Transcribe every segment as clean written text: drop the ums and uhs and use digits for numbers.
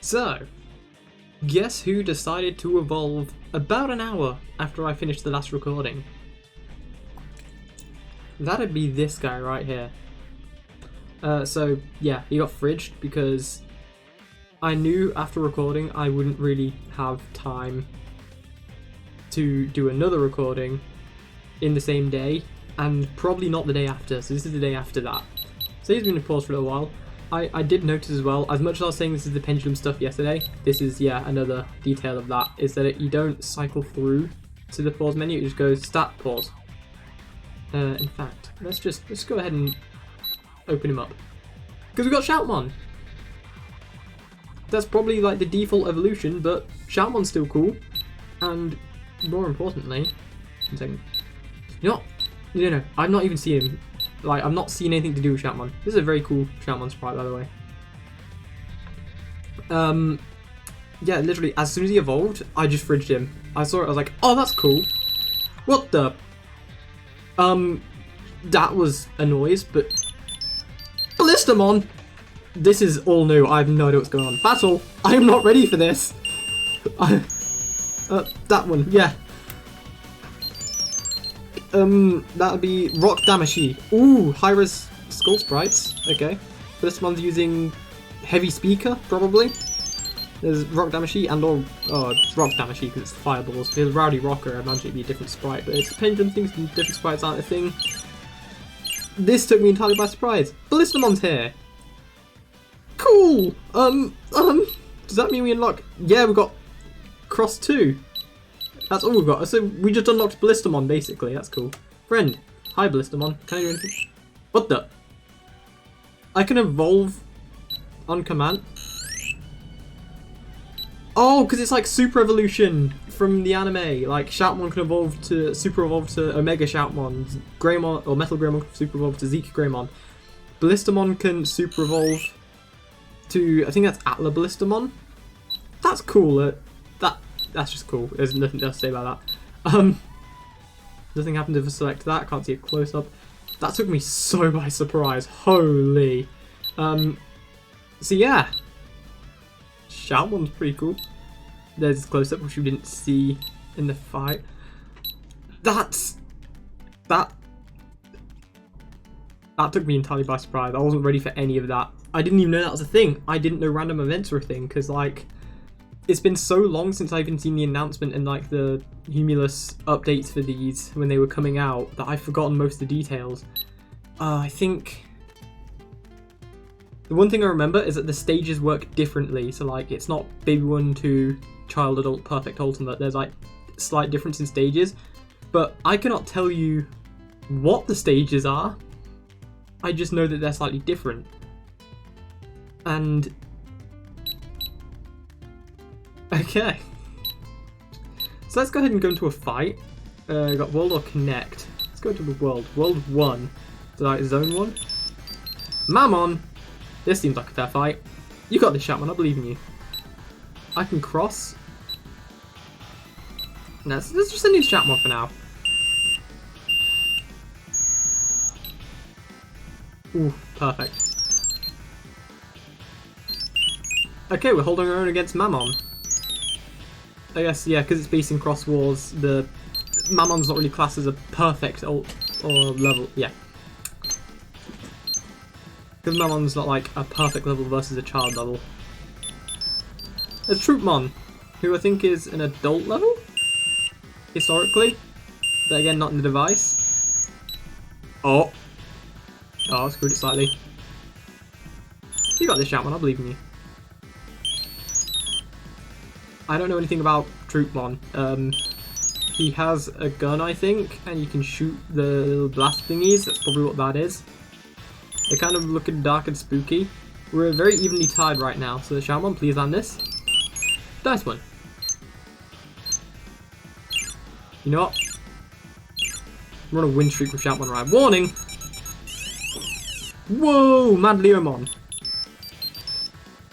So, guess who decided to evolve about an hour after I finished the last recording? That'd be this guy right here. So yeah, he got fridged because I knew after recording I wouldn't really have time to do another recording in the same day, and probably not the day after, so this is the day after that. So he's been in pause for a little while. I did notice as well, as much as I was saying this is the pendulum stuff yesterday, this is, yeah, another detail of that, is that you don't cycle through to the pause menu, it just goes stat pause. In fact, let's go ahead and open him up. Because we've got Shoutmon! That's probably like the default evolution, but Shoutmon's still cool. And more importantly, one second. You know what? No, I've not even seen him. Like, I've not seen anything to do with Shoutmon. This is a very cool Shoutmon sprite, by the way. Yeah, literally, as soon as he evolved, I just fridged him. I saw it, I was like, oh, that's cool. What the? That was a noise, but... Ballistamon! This is all new, I have no idea what's going on. Battle! I am not ready for this! That one, yeah. That'd be Rock Damashi. Ooh, high-res skull sprites. Okay. Ballistamon's using Heavy Speaker, probably. There's Rock Damashi and or... Oh, it's Rock Damashi because it's fireballs. If it was Rowdy Rocker, I imagine it'd be a different sprite, but it's pendulum things and different sprites aren't a thing. This took me entirely by surprise. Ballistamon's here. Cool! Does that mean we unlock... Yeah, we've got Cross 2. That's all we've got. So we just unlocked Ballistamon, basically. That's cool. Friend. Hi, Ballistamon. Can I do anything? What the? I can evolve on command? Oh, because it's like Super Evolution from the anime. Like, Shoutmon can evolve to... Super evolve to Omega Shoutmon. Greymon, or Metal Greymon can Super evolve to Zeke Greymon. Ballistamon can Super evolve to... I think that's Atla Ballistamon. That's cool. That's just cool. There's nothing else to say about that. Nothing happened if I select that. Can't see a close up. That took me so by surprise. Holy. So yeah. Shoutmon's pretty cool. There's close up which we didn't see in the fight. That took me entirely by surprise. I wasn't ready for any of that. I didn't even know that was a thing. I didn't know random events were a thing because like it's been so long since I've even seen the announcement and like the Humulus updates for these when they were coming out that I've forgotten most of the details. I think the one thing I remember is that the stages work differently. So like it's not baby 1 to child adult perfect ultimate. There's like slight difference in stages, but I cannot tell you what the stages are. I just know that they're slightly different. And okay, so let's go ahead and go into a fight. We've got World or Connect. Let's go into the World. World 1. So like Zone 1. Mammon! This seems like a fair fight. You got this, Shoutmon, I believe in you. I can cross. Let's just send you Shoutmon for now. Ooh, perfect. Okay, we're holding our own against Mammon. I guess, yeah, because it's facing Cross Wars, the Mammon's not really classed as a perfect ult or level, yeah. Because Mammon's not like a perfect level versus a child level. There's Troopmon, who I think is an adult level, historically, but again, not in the device. Oh, I screwed it slightly. You got this, Shoutmon, I believe in you. I don't know anything about Troopmon. He has a gun, I think, and you can shoot the little blast thingies. That's probably what that is. They kind of look dark and spooky. We're very evenly tied right now, so Shoutmon, please land this. Nice one. You know what? We're on a win streak with Shoutmon, right? Warning! Whoa! Mad Leomon.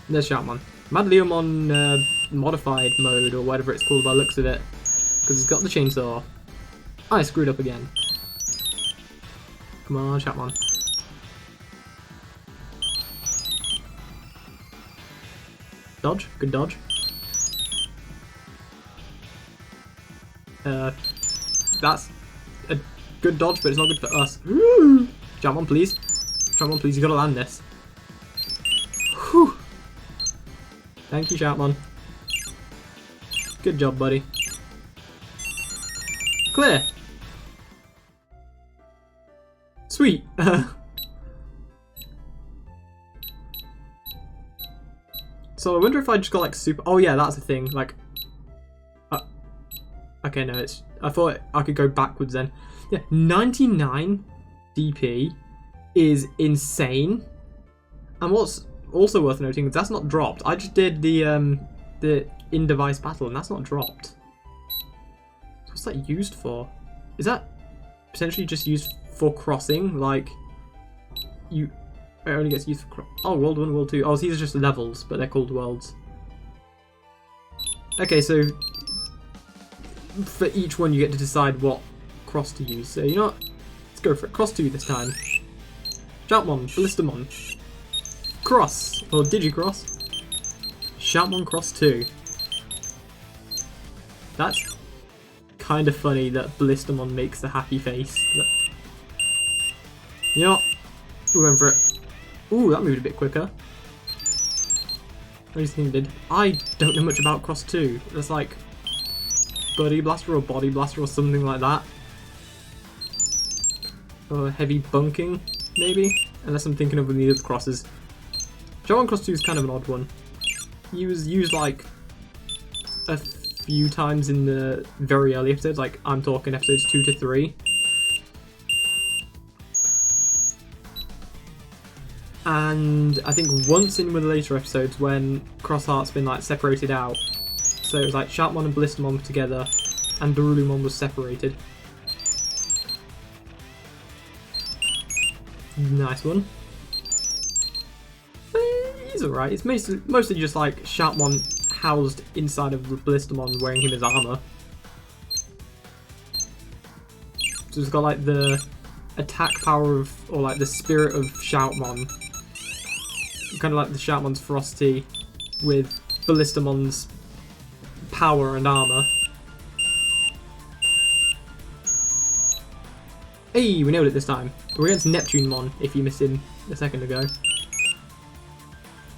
There's Shoutmon. Mad Leomon modified mode, or whatever it's called by the looks of it. Because it's got the chainsaw. I screwed up again. Come on, Shoutmon. Dodge. Good dodge. That's a good dodge, but it's not good for us. Jump on, please. Jump on, please. You gotta land this. Whew. Thank you, Shoutmon. Good job, buddy. Clear. Sweet. So I wonder if I just got like super. Oh yeah, that's a thing. Like. Okay, no, it's. I thought I could go backwards then. Yeah, 99 DP is insane. And what's also worth noting is that's not dropped. I just did the in-device battle, and that's not dropped. What's that used for? Is that potentially just used for crossing? Like, it only gets used for oh, World 1, World 2. Oh, these are just levels, but they're called worlds. Okay, so for each one you get to decide what cross to use. So you know what? Let's go for it. Cross 2 this time. Shoutmon, Ballistamon. Cross, or Digicross. Shoutmon Cross 2. That's kind of funny that Ballistamon makes the happy face. But you know what? We went for it. Ooh, that moved a bit quicker. What do you think it did? I don't know much about Cross 2. It's like Buddy Blaster or Body Blaster or something like that. Or Heavy Bunking, maybe? Unless I'm thinking of one of the other crosses. Shoutmon Cross 2 is kind of an odd one. He was used like a few times in the very early episodes, like I'm talking episodes 2 to 3. And I think once in one of the later episodes when Cross Heart's been like separated out. So it was like Shoutmon and Ballistamon were together and Darulumon was separated. Nice one. He's alright. It's mostly just like Shoutmon housed inside of Ballistamon wearing him as armor. So it's got like the attack power of, or like the spirit of Shoutmon. Kind of like the Shoutmon's ferocity with Ballistamon's power and armor. Hey, we nailed it this time. We're against Neptunemon, if you missed him a second ago.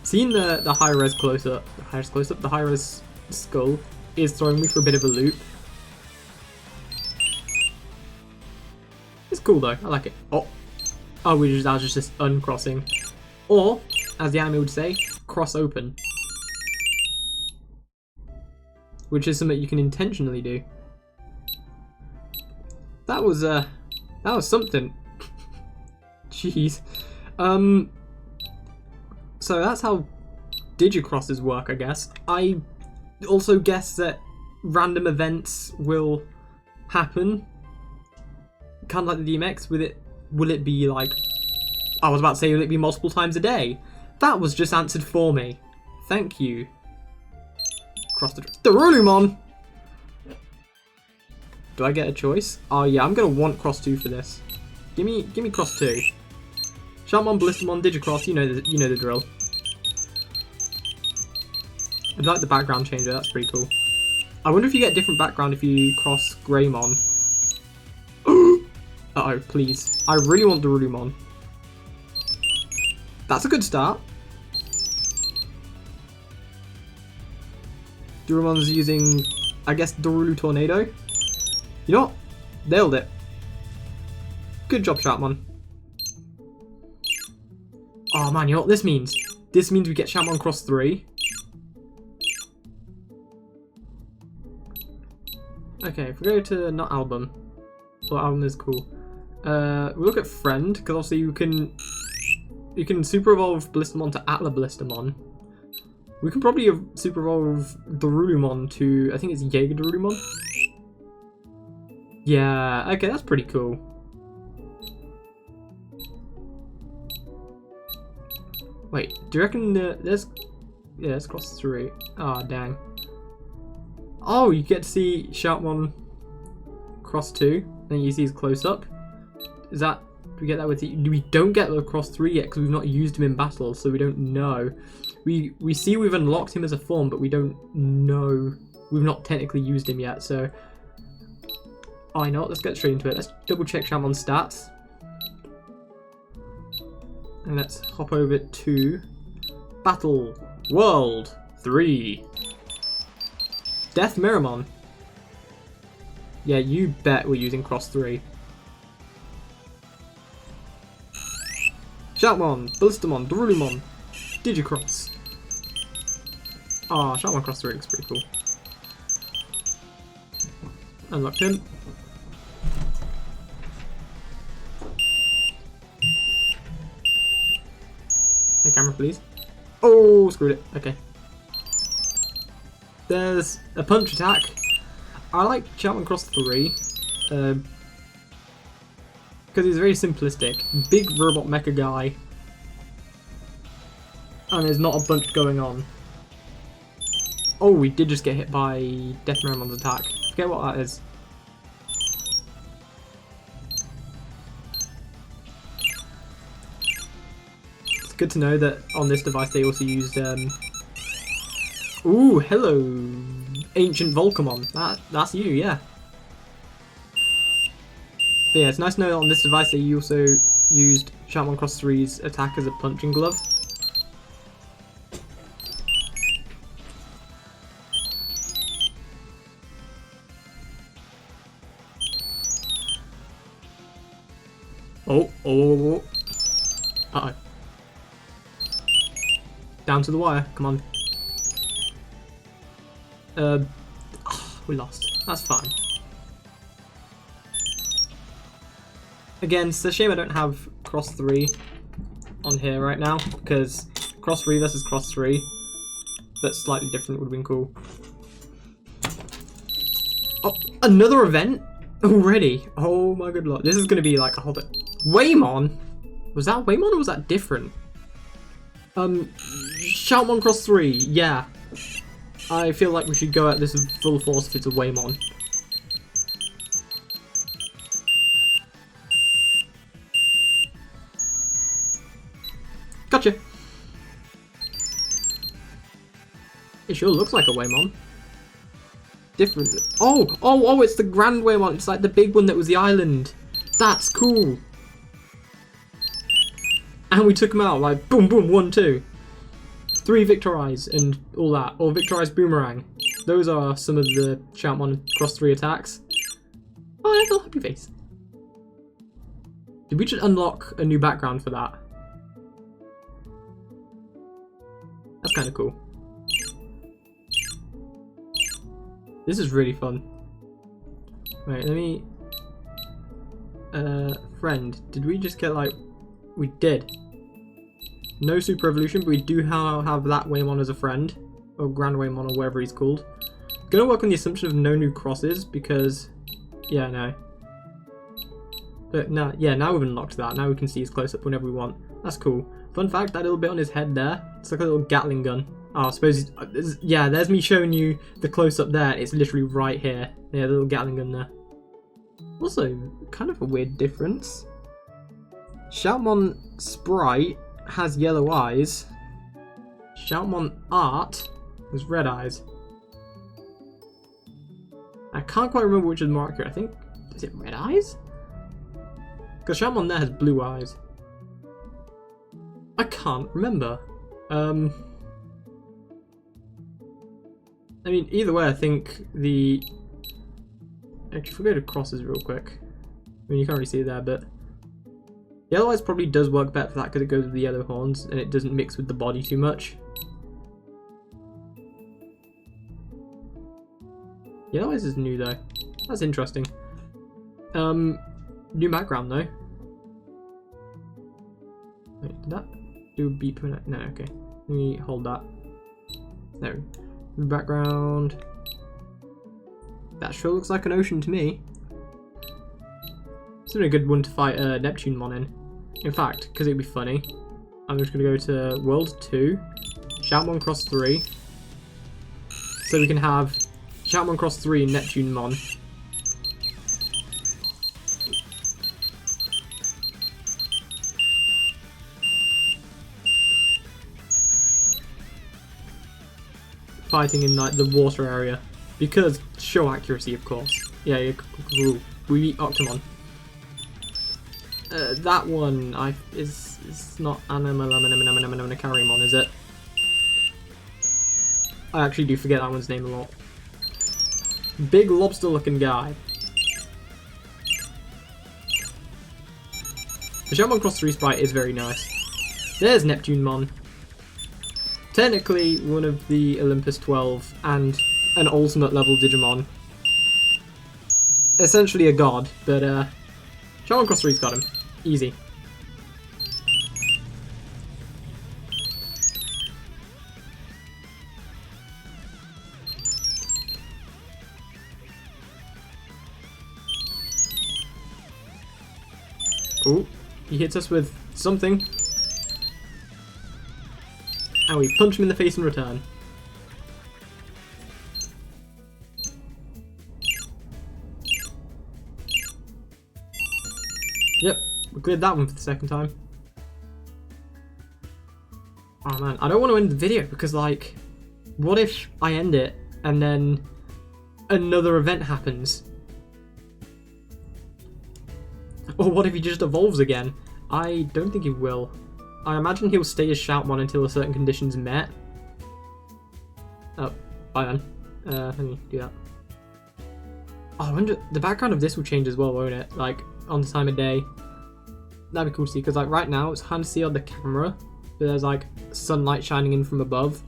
Seeing the high-res close-up, the high-res skull is throwing me for a bit of a loop. It's cool though, I like it. Oh, that was just uncrossing. Or, as the anime would say, cross open. Which is something you can intentionally do. That was something. Jeez. So that's how Digicrosses work, I guess. I also guess that random events will happen. Kind of like the DMX, will it be like, I was about to say, will it be multiple times a day? That was just answered for me. Thank you. Cross the Darulumon! Do I get a choice? Oh yeah, I'm gonna want Cross 2 for this. Give me Cross 2. Shoutmon, Ballistamon, Digicross, you know the drill. I like the background changer, that's pretty cool. I wonder if you get different background if you cross Greymon. Uh-oh, please. I really want Darulumon. That's a good start. Darumon's using, I guess, Darulu Tornado. You know what? Nailed it. Good job, Shoutmon. Oh man, you know what this means? This means we get Shoutmon Cross 3. Okay, if we go to not album. Well, album is cool. We look at friend, because obviously you can super evolve Ballistamon to Atla Ballistamon. We can probably super evolve Darulumon to, I think it's Jaeger Darulumon. Yeah, okay, that's pretty cool. Wait, do you reckon there's... Yeah, let's cross 3. Ah, oh, dang. Oh, you get to see Shoutmon Cross 2, and you see his close-up. Is that we get that with the... We don't get the Cross 3 yet because we've not used him in battle, so we don't know. We see we've unlocked him as a form, but we don't know. We've not technically used him yet, so... Why not? Let's get straight into it. Let's double check Shaman's stats. And let's hop over to Battle World 3. Death Miramon. Yeah, you bet we're using Cross 3. Shoutmon, Ballistamon, Darulumon, Digicross. Ah, Shoutmon Cross 3 looks pretty cool. Unlocked him. Hey, camera, please. Oh, screwed it. Okay. There's a punch attack. I like Shoutmon Cross 3. Because he's very simplistic. Big robot mecha guy. And there's not a bunch going on. Oh, we did just get hit by Death Meramon's attack. Forget what that is. It's good to know that on this device they also used... Ooh, hello, Ancient Volcamon. That's you, yeah. But yeah, it's nice to know that on this device they also used Shoutmon Cross 3's attack as a punching glove. Oh. Uh-oh. Down to the wire, come on. We lost. That's fine. Again, it's a shame I don't have Cross 3 on here right now, because Cross 3 versus Cross 3, but slightly different would have been cool. Oh, another event? Already? Oh my good lord. This is going to be like a whole bit. Waymon? Was that Waymon or was that different? Shoutmon Cross 3, yeah. I feel like we should go at this full force if it's a Waymon. Gotcha. It sure looks like a Waymon. Different. Oh, it's the Grand Waymon. It's like the big one that was the island. That's cool. And we took him out, like, boom, boom, 1, 2. 3 Victorize and all that. Or Victorize Boomerang. Those are some of the Shoutmon Cross 3 attacks. Oh, I have a happy face. Did we just unlock a new background for that? That's kind of cool. This is really fun. Wait, let me... friend, did we just get, like... We did. No Super Evolution, but we do have that Waymon as a friend. Or Grand Waymon, or whatever he's called. Gonna work on the assumption of no new crosses, because... Yeah, no. But now, yeah, now we've unlocked that. Now we can see his close-up whenever we want. That's cool. Fun fact, that little bit on his head there, it's like a little Gatling gun. Oh, I suppose, yeah, there's me showing you the close-up there. It's literally right here. Yeah, the little Gatling gun there. Also, kind of a weird difference. Shoutmon Sprite has yellow eyes. Shoutmon Art has red eyes. I can't quite remember which is more accurate. I think, is it red eyes? Because Shoutmon there has blue eyes. I can't remember. I mean, either way, I think the... Actually, if we go to crosses real quick. I mean, you can't really see it there, but... Yellow eyes probably does work better for that because it goes with the yellow horns and it doesn't mix with the body too much. Yellow eyes is new though. That's interesting. New background though. Wait, did that do a beep? No, okay. Let me hold that. There. New background. That sure looks like an ocean to me. It's a good one to fight Neptunemon in. In fact, because it'd be funny, I'm just going to go to World 2, Shoutmon Cross 3, so we can have Shoutmon Cross 3 and Neptunemon. fighting in like the water area because show accuracy, of course. Yeah, we beat Octomon. That one is not Carrymon, is it? I actually do forget that one's name a lot. Big lobster-looking guy. The Digimon Xros 3 sprite is very nice. There's Neptunemon. Technically one of the Olympus 12 and an ultimate level Digimon. Essentially a god, but Digimon Xros 3's got him. Easy. Ooh, he hits us with something. And we punch him in the face in return. Yep, we cleared that one for the second time. Oh man, I don't want to end the video because, like, what if I end it and then another event happens? Or what if he just evolves again? I don't think he will. I imagine he'll stay as Shoutmon until a certain condition's met. Oh, bye then. Let me do that. Oh, I wonder, the background of this will change as well, won't it? Like, on the time of day. That'd be cool to see, because like right now it's hard to see on the camera. But there's like sunlight shining in from above.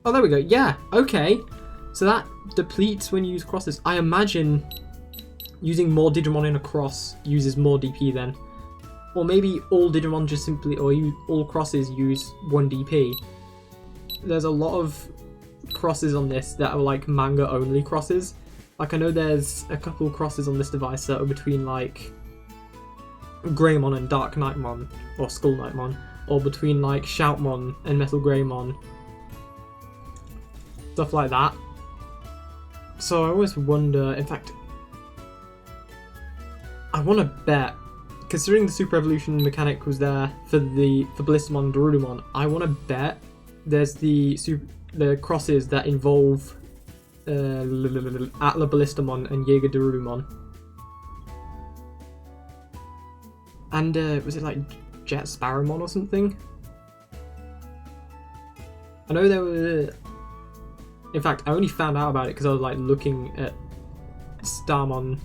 Oh, there we go. Yeah, okay. So that depletes when you use crosses. I imagine using more Digimon in a cross uses more DP then. Or maybe all Digimon just simply, or all crosses use 1 DP. There's a lot of crosses on this that are like manga only crosses. Like I know there's a couple crosses on this device that are between like Greymon and Dark Knightmon, or Skull Knightmon, or between like Shoutmon and Metal Greymon. Stuff like that. So I always wonder, in fact, I want to bet, considering the Super Evolution mechanic was there for Ballistamon and Darudamon, I want to bet there's the crosses that involve Atla Ballistamon and Jaeger Darudamon. And was it like Jet Sparrowmon or something? I know there were... In fact, I only found out about it because I was like looking at Starmon,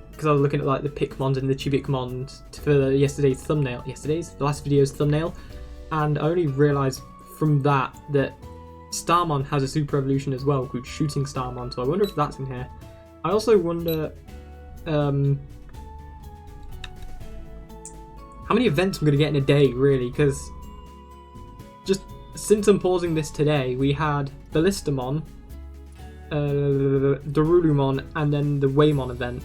because I was looking at like the Pikmons and the Chibikmons for yesterday's thumbnail. The last video's thumbnail, and I only realised from that Starmon has a Super Evolution as well called Shooting Starmon. So I wonder if that's in here. I also wonder how many events I'm going to get in a day, really, because just since I'm pausing this today, we had Ballistamon, Darudamon, and then the Waymon event.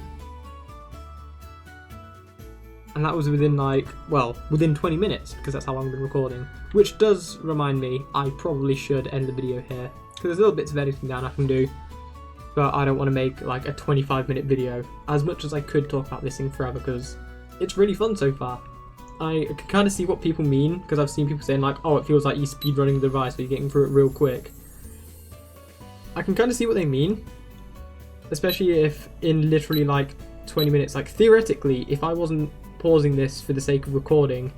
And that was within within 20 minutes, because that's how long I've been recording. Which does remind me, I probably should end the video here, because there's little bits of editing down I can do. But I don't want to make like a 25-minute video, as much as I could talk about this thing forever, because it's really fun so far. I can kind of see what people mean, because I've seen people saying like, oh, it feels like you're speedrunning the device, but you're getting through it real quick. I can kind of see what they mean, especially if in literally like 20 minutes, like theoretically, if I wasn't pausing this for the sake of recording,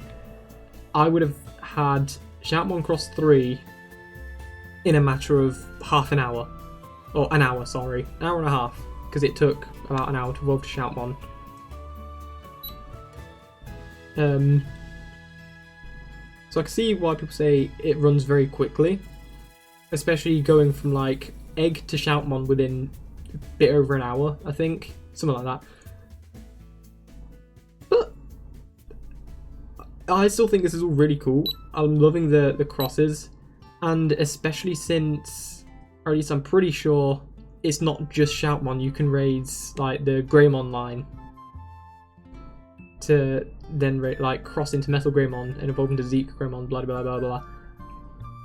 I would have had Shoutmon Xros 3 in a matter of half an hour. Or an hour, sorry. An hour and a half, because it took about an hour to evolve to Shoutmon. So I can see why people say it runs very quickly, especially going from like egg to Shoutmon within a bit over an hour, I think, something like that. But I still think this is all really cool. I'm loving the crosses, and especially since, or at least I'm pretty sure, it's not just Shoutmon. You can raise like the Greymon line to then like cross into Metal Greymon and evolve into Zeke Greymon, blah blah blah blah.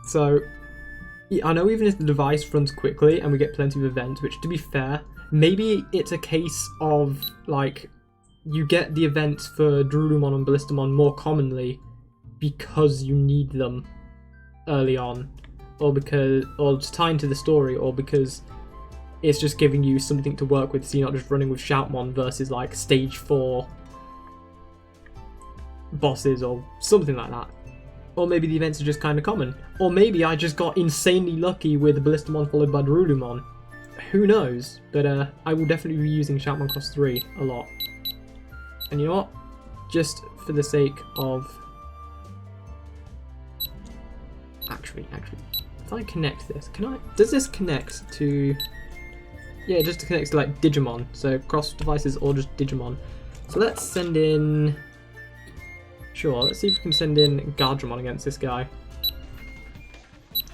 So yeah, I know even if the device runs quickly and we get plenty of events, which to be fair, maybe it's a case of like you get the events for Drulumon and Ballistamon more commonly because you need them early on, or to tie into the story, or because it's just giving you something to work with, so you're not just running with Shoutmon versus like stage 4 bosses or something like that. Or maybe the events are just kind of common. Or maybe I just got insanely lucky with Ballistamon followed by Drulumon. Who knows? But I will definitely be using Shoutmon Cross 3 a lot. And you know what? Just for the sake of... Actually, if I connect this, does this connect to... Yeah, it just connects to like Digimon, so cross devices or just Digimon. So let's send in... Sure, let's see if we can send in Gardramon against this guy.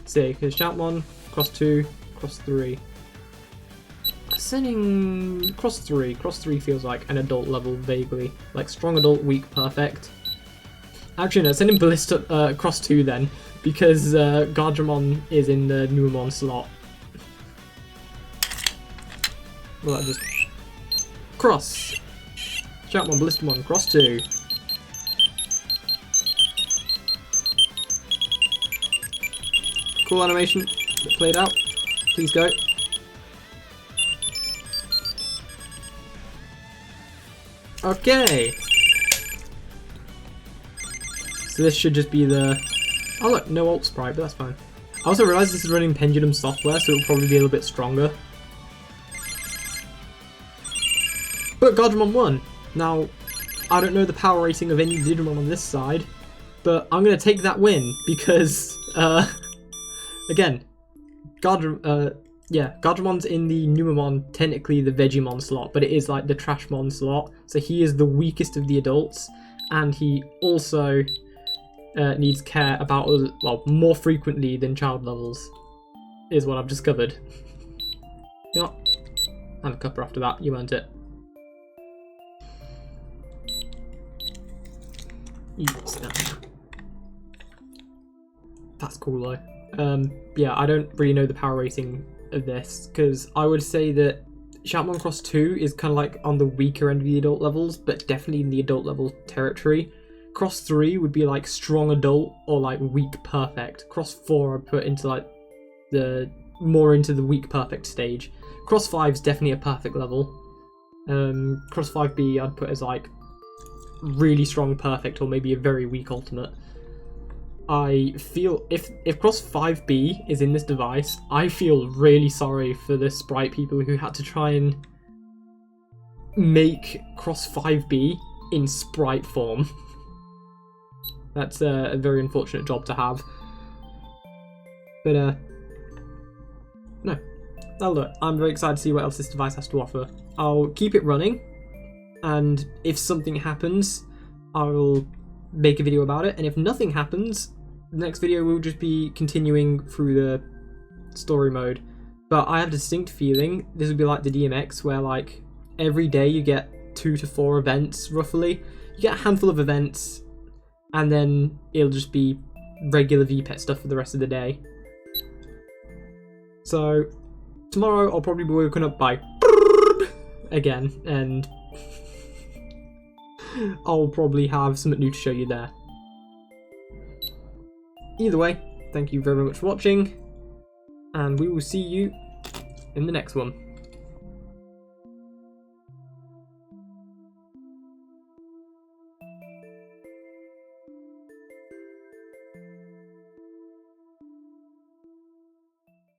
See, because Shoutmon, cross 2, cross 3. Sending cross 3. Cross 3 feels like an adult level vaguely. Like strong adult, weak, perfect. Actually no, send in Ballista cross 2 then, because Gardramon is in the Numemon slot. Well, that just... Cross! Shoutmon, Ballistamon, cross 2. Cool animation. Get played out. Please go. Okay! So this should just be the... Oh look, no alt sprite, but that's fine. I also realised this is running Pendulum software, so it'll probably be a little bit stronger. But Gardramon won! Now, I don't know the power rating of any Digimon on this side, but I'm going to take that win, because, again, Gardramon's in the Numemon, technically the Vegemon slot, but it is like the Trashmon slot, so he is the weakest of the adults, and he also needs care about us, well, more frequently than child levels, is what I've discovered. You know what? I'm a cupper after that, you earned it. That's cool though. Yeah, I don't really know the power rating of this, because I would say that Shoutmon Cross 2 is kind of like on the weaker end of the adult levels, but definitely in the adult level territory. Cross 3 would be like strong adult or like weak perfect. Cross 4 I'd put into like the more into the weak perfect stage. Cross 5 is definitely a perfect level. Cross 5B I'd put as like really strong perfect or maybe a very weak ultimate. I feel if Cross 5B is in this device, I feel really sorry for the sprite people who had to try and make Cross 5B in sprite form. That's a very unfortunate job to have. But no. Now look, I'm very excited to see what else this device has to offer. I'll keep it running, and if something happens, I'll make a video about it, and if nothing happens, the next video will just be continuing through the story mode. But I have a distinct feeling this would be like the DMX, where like every day you get 2 to 4 events roughly. You get a handful of events, and then it'll just be regular VPET stuff for the rest of the day. So tomorrow I'll probably be woken up by again, and I'll probably have something new to show you there. Either way, thank you very much for watching, and we will see you in the next one.